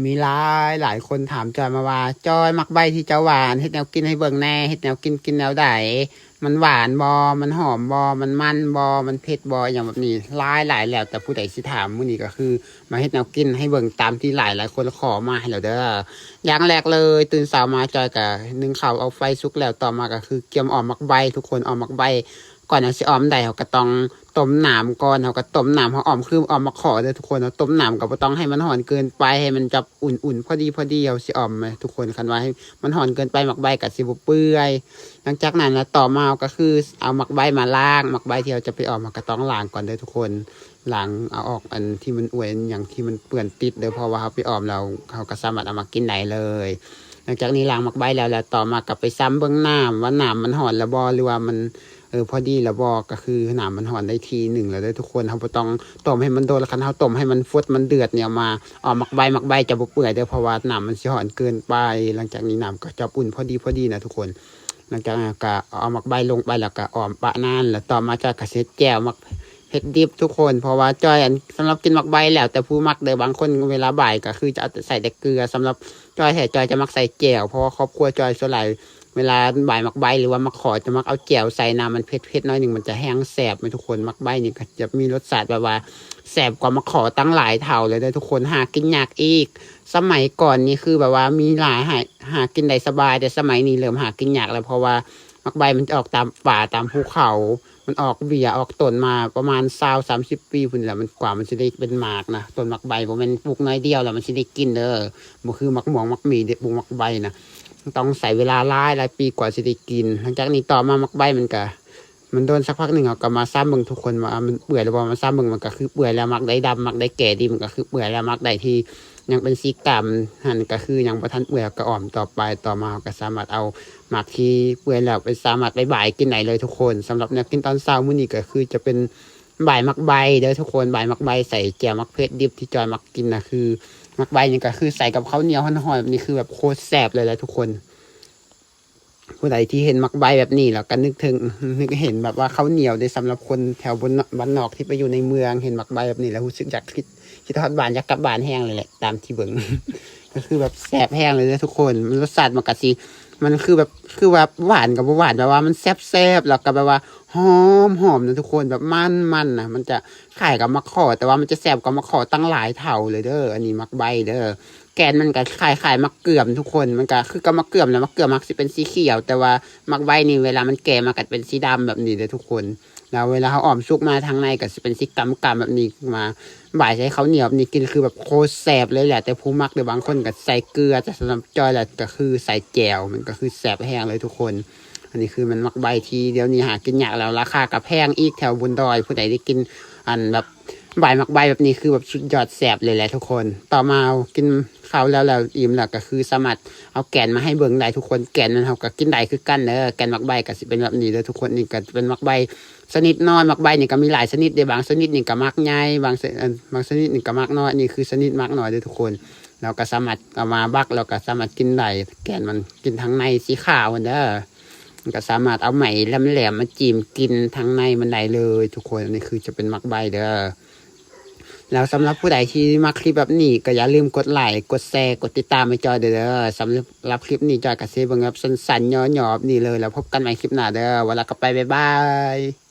มีหลายคนถามจอยมาว่าจอยมักใบที่เจ้าหวานเฮ็ดแนวกินให้เบิ่งแน่เฮ็ดแนวกินแนวใดมันหวานบอมันหอมบอมันบอมันเผ็ดบออย่างแบบนี้หลายแล้วแต่ผู้ใดสิถามมื้อนี้ก็คือมาเฮ็ดแนวกินให้เบิ่งตามที่หลายคนขอมาให้แล้วเด้ออย่างแรกเลยตื่นเช้ามาจอยก็นึ่งข้าวเอาไฟสุกแล้วต่อมาก็คือเกี่ยมออมมักใบทุกคนออมมักใบก่อนเอาสิออมได้เขาก็ต้องต้มน้ำก่อนเขาก็ต้มน้ำเขาออมคือออมมาขอเลยทุกคนเราต้มน้ำก็บ่ต้องให้มันห่อนเกินไปให้มันจับอุ่นๆพอดีเอาสิออมเลยทุกคนคันว่าให้มันห่อนเกินไปหมักใบกับสิบเปื่อยหลังจากนั้นแล้วต่อมาก็คือเอาหมักใบมาล้างหมักใบที่เราจะไปออมมันก็ต้องล้างก่อนเลยทุกคนล้างเอาออกอันที่มันอวยอย่างที่มันเปื่อนติดเลยเพราะว่าเขาไปออมเราเขาก็สามารถเอามากินได้เลยหลังจากนี้ล้างหมักใบแล้วต่อมากลับไปซ้ำเบื้องน้ำว่าน้ำมันห่อนแล้วบอหรือว่ามันพอดีแล้วบอกก็คือหนามมันห่อนได้ทีหนึ่งแล้วได้ทุกคนเขาต้องต้มให้มันโดนแล้วคันเขาต้มให้มันฟุดมันเดือดเนี่ยมาออกหมักใบจะบ่เปื่อยเด้อเพราะว่าหนามมันสิห่อนเกินไปหลังจากนี้หนามก็จะอุ่นพอดีนะทุกคนหลังจากนั้นก็เอาหมักใบลงไปแล้วก็ออมปะนานแล้วต่อมาจะกระเซ็ดแก้วหมักเผ็ดดิบทุกคนเพราะว่าจอยสำหรับกินหมักใบแล้วแต่ผู้มักเด้อบางคนเวลาบ่ายก็คือจะใส่แต่เกลือสำหรับจอยจอยจะมักใส่แก้วเพราะว่าครอบครัวจอยส่วนใหญ่เวลาบ่ายมักใบหรือว่ามักขอจะมักเอาแจ่วใส่น้ำมันเผ็ดน้อยหนึ่งมันจะแห้งแสบไหมทุกคนมักใบนี่ก็จะมีรสชาติแบบว่าแสบกว่ามักขอตั้งหลายเท่าเลยได้ทุกคนหากินยากอีกสมัยก่อนนี่คือแบบว่ามีหลายหากินได้สบายแต่สมัยนี้เริ่มหากินยากแล้วเพราะว่ามักใบมันจะออกตามป่าตามภูเขามันออกเบี้ยออกต้นมาประมาณ30 ปีพุ่นแหละมันกว่ามันจะได้เป็นหมากนะต้นมักใบผมเป็นปลูกน้อยเดียวแล้วมันจะได้กินเด้อมันคือมักหมองมักมีเด็ดปลูกมักใบนะต้องใส่เวลาหลายปีกว่าจะได้กินหลังจากนี้ต่อมามักใบมันโดนสักพักหนึ่งเขาก็มาซ้ำเบิ่งทุกคนว่ามันเปื่อยแล้วพอมาซ้ำเบิ่งมันก็คือเปื่อยแล้วมักได้ดำมักได้แก่ดีมันก็คือเปื่อยแล้วมักได้ที่ยังเป็นสีกำหันก็คือยังประทันเปื่อยก็อ่อมต่อไปต่อมาก็สามารถเอาหมักที่เปื่อยแล้วไปสามารถบ่ายกินไหนเลยทุกคนสำหรับแนวกินตอนเช้ามื้อนี้ก็คือจะเป็นบ่ายมักใบเด้อทุกคนบ่ายมักใบใส่แจ่วมักเพชรดิบที่จอยมักกินนะคือมักใบนี่ก็คือใส่กับข้าวเหนียวห่อนๆแบบนี้คือแบบโคตรแซ่บเลยแหละทุกคนผู้ใดที่เห็นมักใบแบบนี้แล้วก็นึกเห็นแบบว่าเขาเหนียวได้สำหรับคนแถวบ้านนอกที่ไปอยู่ในเมืองเห็นมักใบแบบนี้แล้วรู้สึกอยากคิดทอดบานอยากกลับบ้านแห้งเลยแหละตามที่เบิ่ง ก็คือแบบแสบแห้งเลยนะทุกคนมันรสชาติมันกะสิมันคือแบบหวานกับหวานแบบว่ามันแซ่บแล้วก็แบบว่าหอมนะทุกคนแบบมันนะมันจะคล้ายกับมะขอแต่ว่ามันจะแซ่บกว่ามะขอตั้งหลายเท่าเลยเด้ออันนี้มักใบเด้อแกนมันก็คล้ายมะเกือมทุกคนมันก็คือกับมะเกือมแล้วมะเกือมมักสิเป็นสีเขียวแต่ว่ามักใบนี่เวลามันแก่มาก็เป็นสีดำแบบนี้เลยทุกคนแล้วเวลาเขาอ่อมสุกมาทางในก็จะเป็นสีกำแบบนี้มาบ่ายใช้เขาเหนียวนี่กินคือแบบโคตรแสบเลยแหละแต่ผู้มักหรือบางคนก็ใส่เกลือแต่สำหรับจอยแหละก็คือใส่แจ่วมันก็คือแสบแห้งเลยทุกคนอันนี้คือมันมักใบทีเดี๋ยวนี้หากินยากแล้วราคากับแพงอีกแถวบนดอยผู้ใดได้กินอันแบบใบมักใบแบบนี้คือแบบสุดยอดแสบเลยแหละทุกคนต่อมากินข้าวแล้วอิ่มแล้วก็คือสามารถเอาแกนมาให้เบิ่งได้ทุกคนแกนมันเขาก็กินได้คือกันเนอะแกนมักใบก็สิเป็นแบบนี้เลยทุกคนนี่ก็เป็นมักใบชนิดน้อยมักใบนี่ก็มีหลายชนิดเดี๋ยวบางชนิดนี่ก็มักใหญ่บางชนิดนี่ก็มักน้อยนี่คือชนิดมักน้อยเลยทุกคนเราก็สามารถเอามาบักเราก็สามารถกินได้แกนมันกินทั้งในสีขาวเด้อมันก็สามารถเอาไหมแหลมมาจิ้มกินทั้งในมันได้เลยทุกคนนี่คือจะเป็นมักใบเด้อแล้วสำหรับผู้ใดที่มาคลิปแบบนี้ก็อย่าลืมกดไลค์กดแชร์กดติดตามให้จอยเด้อสำหรับคลิปนี้จอยกับเซบังแบบสั้นๆย่อๆนี่เลยแล้วพบกันใหม่คลิปหน้าเด้อเวลาก็ไปบ๊ายบาย